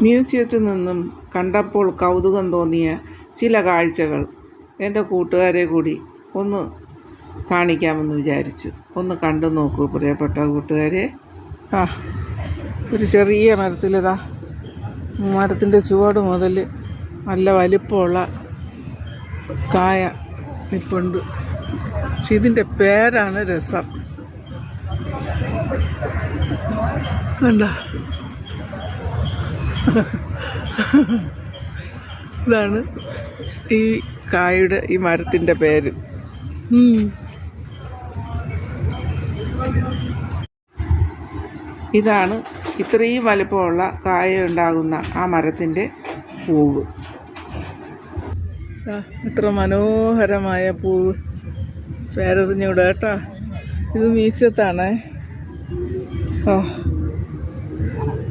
മ്യൂസിയത്തിൽ നിന്നും കണ്ടപ്പോൾ കൗതുകം തോന്നിയ ചില കാഴ്ചകൾ എൻ്റെ കൂട്ടുകാരെ കൂടി ഒന്ന് കാണിക്കാമെന്ന് വിചാരിച്ചു. ഒന്ന് കണ്ടു നോക്കൂ പ്രിയപ്പെട്ട കൂട്ടുകാരെ. ഒരു ചെറിയ മരത്തിലിതാ മരത്തിൻ്റെ ചുവട് മുതൽ നല്ല വലിപ്പമുള്ള കായ നിൽപ്പുണ്ട്. പക്ഷെ ഇതിൻ്റെ പേരാണ് രസം. കണ്ടോ, ഇതാണ് ഈ കായുടെ ഈ മരത്തിൻ്റെ പേര്. ഇതാണ് ഇത്രയും വലിപ്പമുള്ള കായ ഉണ്ടാകുന്ന ആ മരത്തിൻ്റെ പൂവ്. എത്ര മനോഹരമായ പൂവ്. പേരറിഞ്ഞൂടാ കേട്ടോ. ഇത് മ്യൂസിയത്താണേ.